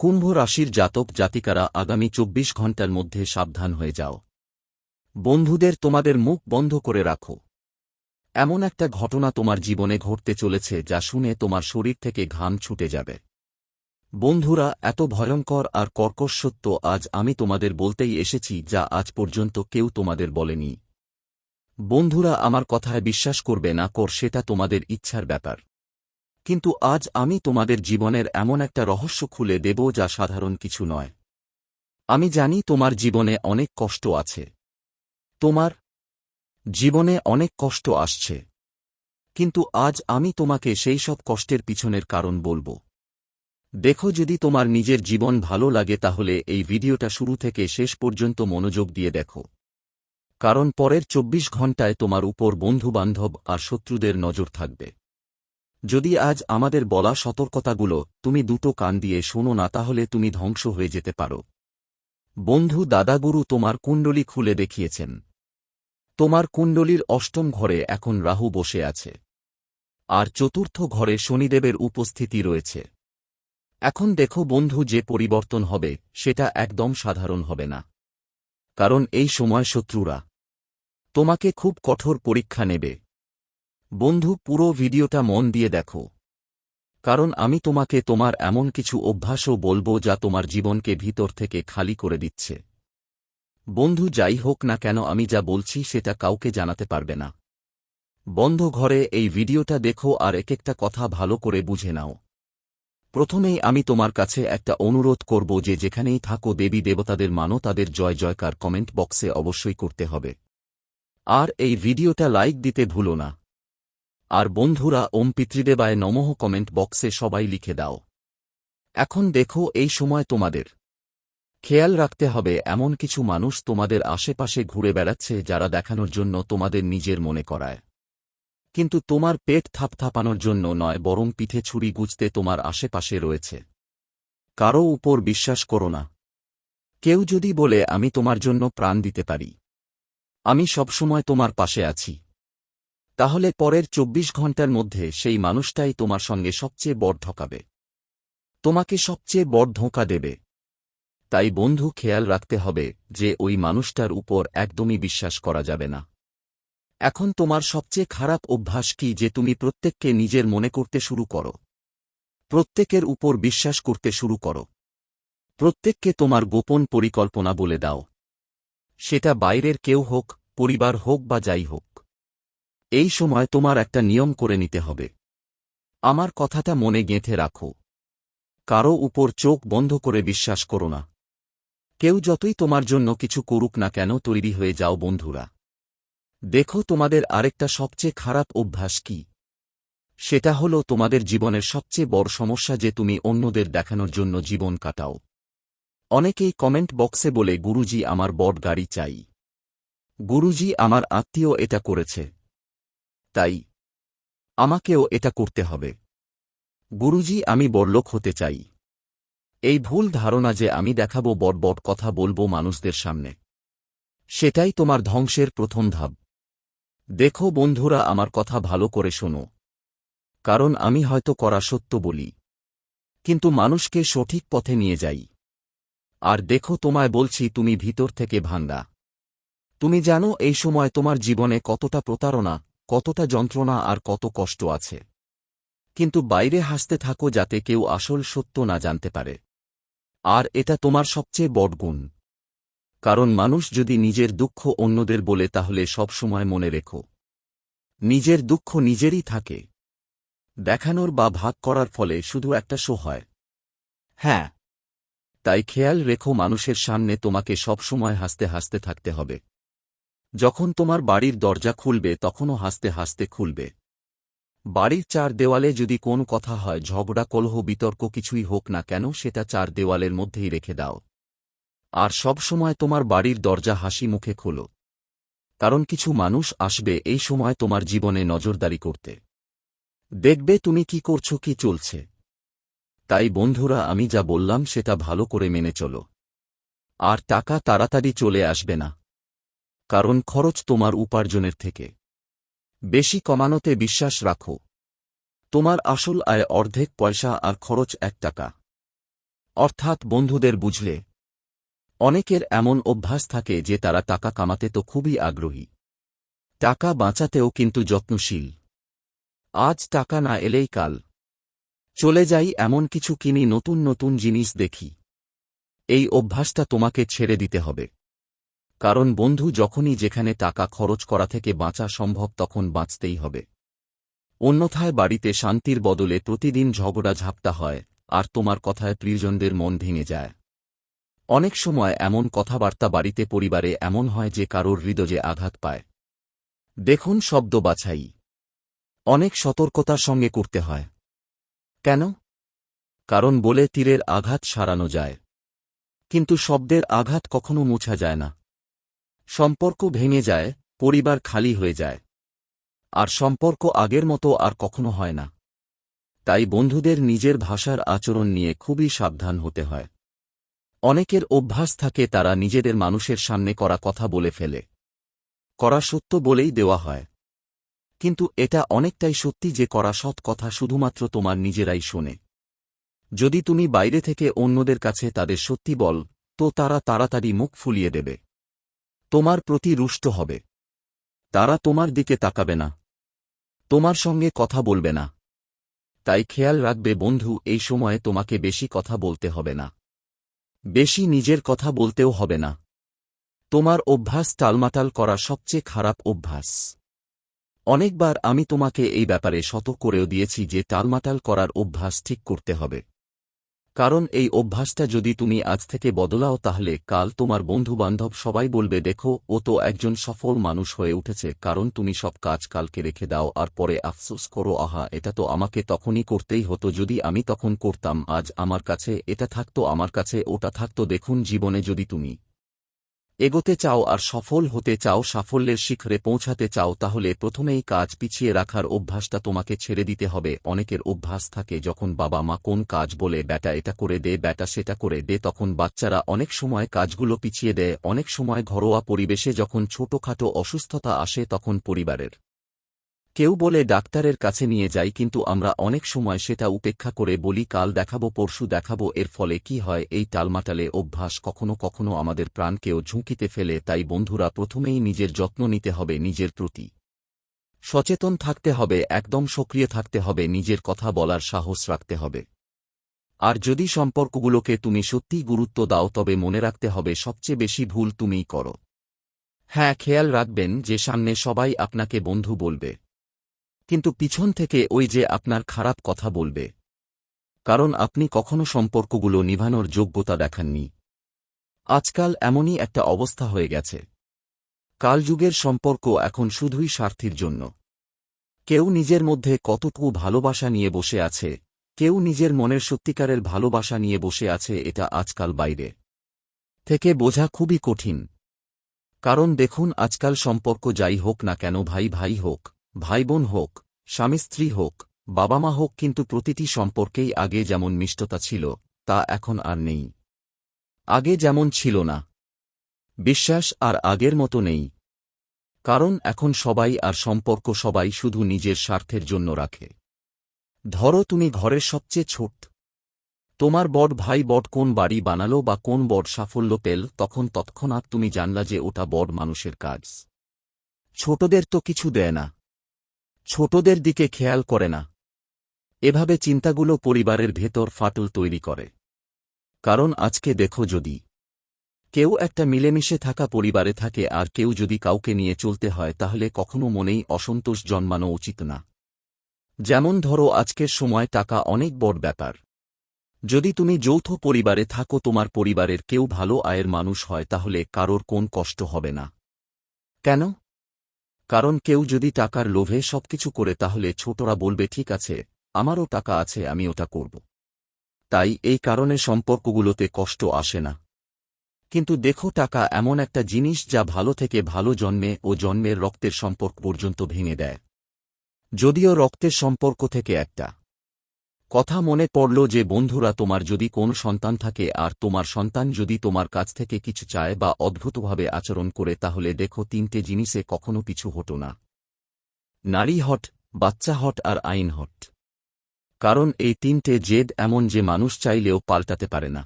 কুম্ভ রাশির জাতক জাতিকারা আগামী ২৪ ঘণ্টার মধ্যে সাবধান হয়ে যাও। বন্ধুদের তোমাদের মুখ বন্ধ করে রাখো। এমন একটা ঘটনা তোমার জীবনে ঘটতে চলেছে যা শুনে তোমার শরীর থেকে ঘাম ছুটে যাবে। বন্ধুরা, এত ভয়ঙ্কর আর কর্কশ সত্য আজ আমি তোমাদের বলতেই এসেছি যা আজ পর্যন্ত কেউ তোমাদের বলেনি। বন্ধুরা, আমার কথায় বিশ্বাস করবে না সেটা তোমাদের ইচ্ছার ব্যাপার, কিন্তু আজ আমি তোমাদের জীবনের এমন একটা রহস্য খুলে দেব যা সাধারণ কিছু নয়। আমি জানি তোমার জীবনে অনেক কষ্ট আছে, তোমার জীবনে অনেক কষ্ট আসছে, কিন্তু আজ আমি তোমাকে সেই সব কষ্টের পিছনের কারণ বলবো। দেখো, যদি তোমার নিজের জীবন ভালো লাগে তাহলে এই ভিডিওটা শুরু থেকে শেষ পর্যন্ত মনোযোগ দিয়ে দেখো, কারণ পরের ২৪ ঘণ্টায় তোমার উপর বন্ধুবান্ধব আর শত্রুদের নজর থাকবে। যদি আজ আমাদের বলা সতর্কতাগুলো তুমি দুটো কান দিয়ে শোনো না তাহলে তুমি ধ্বংস হয়ে যেতে পারো। বন্ধু, দাদাগুরু তোমার কুণ্ডলী খুলে দেখিয়েছেন। তোমার কুণ্ডলীর অষ্টম ঘরে এখন রাহু বসে আছে, আর চতুর্থ ঘরে শনিদেবের উপস্থিতি রয়েছে। এখন দেখো বন্ধু, যে পরিবর্তন হবে সেটা একদম সাধারণ হবে না, কারণ এই সময় শত্রুরা তোমাকে খুব কঠোর পরীক্ষা নেবে। বন্ধু, পুরো ভিডিওটা মন দিয়ে দেখো, কারণ আমি তোমাকে তোমার এমন কিছু অভ্যাসও বলবো যা তোমার জীবনকে ভিতর থেকে খালি করে দিচ্ছে। বন্ধু, যাই হোক না কেন আমি যা বলছি সেটা কাউকে জানাতে পারবে না। বন্ধ ঘরে এই ভিডিওটা দেখো আর এক একটা কথা ভালো করে বুঝে নাও। প্রথমেই আমি তোমার কাছে একটা অনুরোধ করব যে যেখানেই থাকো দেবী দেবতাদের মানো, তাদের জয় জয়কার কমেন্ট বক্সে অবশ্যই করতে হবে। আর এই ভিডিওটা লাইক দিতে ভুলো না। আর বন্ধুরা, ওম পিতৃদেবায় নমঃ কমেন্ট বক্সে সবাই লিখে দাও। এখন দেখো, এই সময় তোমাদের খেয়াল রাখতে হবে এমন কিছু মানুষ তোমাদের আশেপাশে ঘুরে বেড়াচ্ছে যারা দেখানোর জন্য তোমাদের নিজের মনে করায়, কিন্তু তোমার পেট থাপথাপানোর জন্য নয়, বরং পিঠে ছুরি গুজতে তোমার আশেপাশে রয়েছে। কারও উপর বিশ্বাস করো না। কেউ যদি বলে আমি তোমার জন্য প্রাণ দিতে পারি, আমি সবসময় তোমার পাশে আছি, তাহলে পরের ২৪ ঘণ্টার মধ্যে সেই মানুষটাই তোমার সঙ্গে সবচেয়ে বড় ঠকাবে, তোমাকে সবচেয়ে বড় ধোঁকা দেবে। তাই বন্ধু, খেয়াল রাখতে হবে যে ওই মানুষটার উপর একদমই বিশ্বাস করা যাবে না। এখন তোমার সবচেয়ে খারাপ অভ্যাস কি যে তুমি প্রত্যেককে নিজের মনে করতে শুরু করো, প্রত্যেকের উপর বিশ্বাস করতে শুরু করো, প্রত্যেককে তোমার গোপন পরিকল্পনা বলে দাও, সেটা বাইরের কেউ হোক, পরিবার হোক বা যাই হোক। এই সময় তোমার একটা নিয়ম করে নিতে হবে। আমার কথাটা মনে গেঁথে রাখো। কারও উপর চোখ বন্ধ করে বিশ্বাস করো না। কেউ যতই তোমার জন্য কিছু করুক না কেন তৈরি হয়ে যাও বন্ধুরা। দেখো, তোমাদের আরেকটা সবচেয়ে খারাপ অভ্যাস কি, সেটা হলো তোমাদের জীবনের সবচেয়ে বড় সমস্যা যে তুমি অন্যদের দেখানোর জন্য জীবন কাটাও। অনেকেই কমেন্ট বক্সে বলে, গুরুজি আমার বড় গাড়ি চাই, গুরুজি আমার আত্মীয় এটা করেছে, তাই আমাকেও এটা করতে হবে, গুরুজি আমি বড়লোক হতে চাই। এই ভুল ধারণা যে আমি দেখাবো, বড় বড় কথা বলবো মানুষদের সামনে, সেটাই তোমার ধ্বংসের প্রথম ধাপ। দেখো বন্ধুরা, আমার কথা ভালো করে শোনো, কারণ আমি হয়তো করা সত্য বলি, কিন্তু মানুষকে সঠিক পথে নিয়ে যাই। আর দেখো, তোমায় বলছি তুমি ভিতর থেকে ভাঙ্গা। তুমি জানো এই সময় তোমার জীবনে কতটা প্রতারণা, কতটা যন্ত্রণা আর কত কষ্ট আছে, কিন্তু বাইরে হাসতে থাকো যাতে কেউ আসল সত্য না জানতে পারে। আর এটা তোমার সবচেয়ে বড় গুণ, কারণ মানুষ যদি নিজের দুঃখ অন্যদের বলে তাহলে সব সময় মনে রেখো, নিজের দুঃখ নিজেরই থাকে, দেখানোর বা ভাগ করার ফলে শুধু একটা শো হয়। হ্যাঁ, তাই খেয়াল রেখো, মানুষের সামনে তোমাকে সব সময় হাসতে হাসতে থাকতে হবে। যখন তোমার বাড়ির দরজা খুলবে তখনও হাসতে হাসতে খুলবে। বাড়ির চার দেওয়ালে যদি কোনো কথা হয়, ঝগড়া কলহ বিতর্ক কিছুই হোক না কেন, সেটা চার দেওয়ালের মধ্যেই রেখে দাও। আর সব সময় তোমার বাড়ির দরজা হাসি মুখে খোলো, কারণ কিছু মানুষ আসবে এই সময় তোমার জীবনে নজরদারি করতে। দেখবে তুমি কি করছো, কি চলছে। তাই বন্ধুরা, আমি যা বললাম সেটা ভালো করে মেনে চলো। আর টাকা তাড়াতাড়ি চলে আসবে না, কারণ খরচ তোমার উপার্জনের থেকে বেশি কমানোতে বিশ্বাস রাখো। তোমার আসল আয় অর্ধেক পয়সা আর খরচ ১ টাকা। অর্থাৎ বন্ধুদের বুঝলে। অনেকের এমন অভ্যাস থাকে যে তারা টাকা কামাতে তো খুবই আগ্রহী, টাকা বাঁচাতেও কিন্তু যত্নশীল। আজ টাকা না এলেই কাল চলে যাই, এমন কিছু কিনি, নতুন নতুন জিনিস দেখি। এই অভ্যাসটা তোমাকে ছেড়ে দিতে হবে। কারণ বন্ধু, যখনই যেখানে টাকা খরচ করা থেকে বাঁচা সম্ভব তখন বাঁচতেই হবে। অন্যথায় বাড়িতে শান্তির বদলে প্রতিদিন ঝগড়া ঝাপটা হয়, আর তোমার কথায় প্রিয়জনদের মন ভেঙে যায়। অনেক সময় এমন কথাবার্তা বাড়িতে পরিবারে এমন হয় যে কারোর হৃদয়ে আঘাত পায়। দেখুন, শব্দ বাছাই অনেক সতর্কতার সঙ্গে করতে হয়। কেন? কারণ বলে তীরের আঘাত সারানো যায়, কিন্তু শব্দের আঘাত কখনো মুছা যায় না। সম্পর্ক ভেঙে যায়, পরিবার খালি হয়ে যায়, আর সম্পর্ক আগের মতো আর কখনো হয় না। তাই বন্ধুদের নিজের ভাষার আচরণ নিয়ে খুবই সাবধান হতে হয়। অনেকের অভ্যাস থাকে তারা নিজেদের মানুষের সামনে করা কথা বলে ফেলে, করা সত্য বলেই দেওয়া হয়। কিন্তু এটা অনেকটাই সত্যি যে করা সৎ কথা শুধুমাত্র তোমার নিজেরাই শোনে। যদি তুমি বাইরে থেকে অন্যদের কাছে তাদের সত্যি বল, তো তারা তাড়াতাড়ি মুখ ফুলিয়ে দেবে, তোমার প্রতি রুষ্ট হবে। তারা তোমার দিকে তাকাবে না, তোমার সঙ্গে কথা বলবে না। তাই খেয়াল রাখবে বন্ধু, এই সময়ে তোমাকে বেশি কথা বলতে হবে না, বেশি নিজের কথা বলতেও হবে না। তোমার অভ্যাস টালমাটাল করা সবচেয়ে খারাপ অভ্যাস। অনেকবার আমি তোমাকে এই ব্যাপারে সতর্ক করেও দিয়েছি যে টালমাটাল করার অভ্যাস ঠিক করতে হবে। কারণ এই অভ্যাসটা যদি তুমি আজ থেকে বদলাও তাহলে কাল তোমার বন্ধুবান্ধব সবাই বলবে, দেখো ও তো একজন সফল মানুষ হয়ে উঠেছে। কারণ তুমি সব কাজ কালকে রেখে দাও আর পরে আফসোস করো, আহা এটা তো আমাকে তখনই করতেই হতো, যদি আমি তখন করতাম, আজ আমার কাছে এটা থাকতো, আমার কাছে ওটা থাকতো। দেখুন, জীবনে যদি তুমি এগোতে চাও আর সফল হতে চাও, সাফল্যের শিখরে পৌঁছাতে চাও, তাহলে প্রথমেই কাজ পিছিয়ে রাখার অভ্যাসটা তোমাকে ছেড়ে দিতে হবে। অনেকের অভ্যাস থাকে যখন বাবা মা কোন কাজ বলে, বেটা এটা করে দে, বেটা সেটা করে দে, তখন বাচ্চারা অনেক সময় কাজগুলো পিছিয়ে দেয়। অনেক সময় ঘরোয়া পরিবেশে যখন ছোটখাটো অসুস্থতা আসে তখন পরিবারের কেউ বলে ডাক্তারের কাছে নিয়ে যাই, কিন্তু আমরা অনেক সময় সেটা উপেক্ষা করে বলি কাল দেখাবো, পরশু দেখাবো। এর ফলে কি হয়, এই টালমাটালে অভ্যাস কখনো কখনো আমাদের প্রাণকেও ঝুঁকিতে ফেলে। তাই বন্ধুরা, প্রথমেই নিজের যত্ন নিতে হবে, নিজের প্রতি সচেতন থাকতে হবে, একদম সক্রিয় থাকতে হবে, নিজের কথা বলার সাহস রাখতে হবে। আর যদি সম্পর্কগুলোকে তুমি সত্যিই গুরুত্ব দাও তবে মনে রাখতে হবে সবচেয়ে বেশি ভুল তুমিই করো। হ্যাঁ, খেয়াল রাখবেন যে সামনে সবাই আপনাকে বন্ধু বলবে, কিন্তু পিছন থেকে ওই যে আপনার খারাপ কথা বলবে। কারণ আপনি কখনো সম্পর্কগুলো নিভানোর যোগ্যতা দেখাননি। আজকাল এমনই একটা অবস্থা হয়ে গেছে। কালযুগের সম্পর্ক এখন শুধুই স্বার্থের জন্য। কেউ নিজের মধ্যে কতটুকু ভালোবাসা নিয়ে বসে আছে, কেউ নিজের মনের সত্যিকারের ভালোবাসা নিয়ে বসে আছে, এটা আজকাল বাইরে থেকে বোঝা খুবই কঠিন। কারণ দেখুন, আজকাল সম্পর্ক যাই হোক না কেন, ভাই ভাই হোক, ভাই বোন হোক, স্বামী স্ত্রী হোক, বাবা মা হোক, কিন্তু প্রতিটি সম্পর্কেই আগে যেমন মিষ্টতা ছিল তা এখন আর নেই। আগে যেমন ছিল না, বিশ্বাস আর আগের মতো নেই। কারণ এখন সবাই আর সম্পর্ক সবাই শুধু নিজের স্বার্থের জন্য রাখে। ধরো তুমি ঘরের সবচেয়ে ছোট, তোমার বড় ভাই বড় কোন বাড়ি বানালো বা কোন বড় সাফল্য পেল, তখন তৎক্ষণাৎ তুমি জানলা যে ওটা বড় মানুষের কাজ। ছোটদের তো কিছু দেয় না, ছোটদের দিকে খেয়াল করে না। এভাবে চিন্তাগুলো পরিবারের ভেতর ফাটল তৈরি করে। কারণ আজকে দেখো, যদি কেউ একটা মিলেমিশে থাকা পরিবারে থাকে আর কেউ যদি কাউকে নিয়ে চলতে হয় তাহলে কখনো মনেই অসন্তোষ জন্মানো উচিত না। যেমন ধরো, আজকের সময় টাকা অনেক বড় ব্যাপার। যদি তুমি যৌথ পরিবারে থাকো, তোমার পরিবারের কেউ ভালো আয়ের মানুষ হয়, তাহলে কারোর কোন কষ্ট হবে না। কেন? কারণ কেউ যদি টাকার লোভে সবকিছু করে তাহলে ছোটরা বলবে, ঠিক আছে, আমারও টাকা আছে, আমি ওটা করব। তাই এই কারণে সম্পর্কগুলোতে কষ্ট আসে না। কিন্তু দেখো, টাকা এমন একটা জিনিস যা ভালো থেকে ভালো জন্মে ও জন্মের রক্তের সম্পর্ক পর্যন্ত ভেঙে দেয়। যদিও রক্তের সম্পর্ক থেকে একটা কথা মনে পড়ল যে বন্ধুরা, তোমার যদি কোন সন্তান থাকে আর তোমার সন্তান যদি তোমার কাছ থেকে কিছু চায় বা অদ্ভুতভাবে আচরণ করে, তাহলে দেখো, তিনটে জিনিসে কখনো পিছু হটো না। নারী হট, বাচ্চা হট আর আইন হট। কারণ এই তিনটে জেদ এমন যে মানুষ চাইলেও পাল্টাতে পারে না।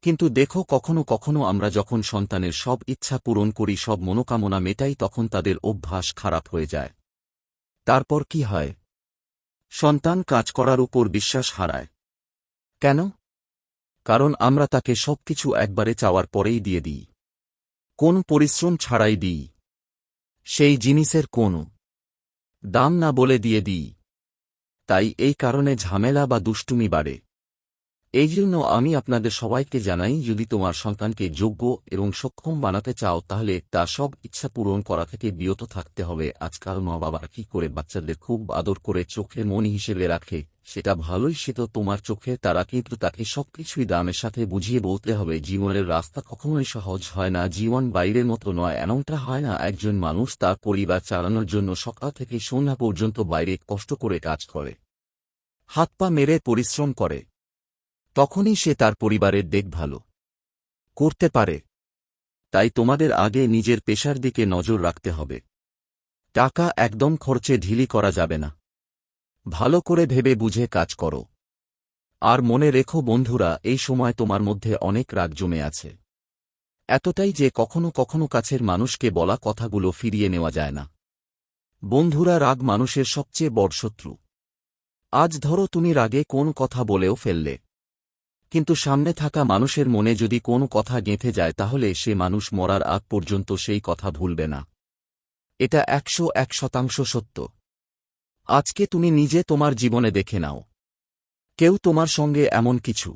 কিন্তু দেখো, কখনো কখনো আমরা যখন সন্তানের সব ইচ্ছা পূরণ করি, সব মনোকামনা মেটাই, তখন তাদের অভ্যাস খারাপ হয়ে যায়। তারপর কি হয়? সন্তান কাজ করার উপর বিশ্বাস হারায়। কেন? কারণ আমরা তাকে সবকিছু একবারে চাওয়ার পরেই দিয়ে দিই, কোন পরিশ্রম ছাড়াই দিই, সেই জিনিসের কোনো দাম না বলে দিয়ে দিই। তাই এই কারণে ঝামেলা বা দুষ্টুমি বাড়ে। এই জন্য আমি আপনাদের সবাইকে জানাই, যদি তোমার সন্তানকে যোগ্য এবং সক্ষম বানাতে চাও, তাহলে তার সব ইচ্ছা পূরণ করা থেকে বিরত থাকতে হবে। আজকাল মা বাবা কি করে বাচ্চাদের খুব আদর করে চোখে মনি হিসেবে রাখে, সেটা ভালোই, সে তো তোমার চোখের তারা, কিন্তু তাকে সবকিছুই দামের সাথে বুঝিয়ে বলতে হবে জীবনের রাস্তা কখনোই সহজ হয় না, জীবন বাইরের মতো নয়। এমনটা হয় না একজন মানুষ তার পরিবার চালানোর জন্য সকাল থেকে সন্ধ্যা পর্যন্ত বাইরে কষ্ট করে কাজ করে, হাত পা মেরে পরিশ্রম করে, তখনই সে তার পরিবারের দেখভাল করতে পারে। তাই তোমাদের আগে নিজের পেশার দিকে নজর রাখতে হবে। টাকা একদম খরচে ঢিলি করা যাবে না। ভালো করে ভেবে বুঝে কাজ করো। আর মনে রেখো বন্ধুরা, এই সময় তোমার মধ্যে অনেক রাগ জমে আছে, এতটাই যে কখনো কখনো কাছের মানুষকে বলা কথাগুলো ফিরিয়ে নেওয়া যায় না। বন্ধুরা, রাগ মানুষের সবচেয়ে বড় শত্রু। আজ ধরো তুমি রাগে কোন কথা বলেও ফেললে, কিন্তু সামনে থাকা মানুষের মনে যদি কোনো কথা গেঁথে যায়, তাহলে সে মানুষ মরার আগ পর্যন্ত সেই কথা ভুলবে না। এটা 101% সত্য। আজকে তুমি নিজে তোমার জীবনে দেখে নাও, কেউ তোমার সঙ্গে এমন কিছু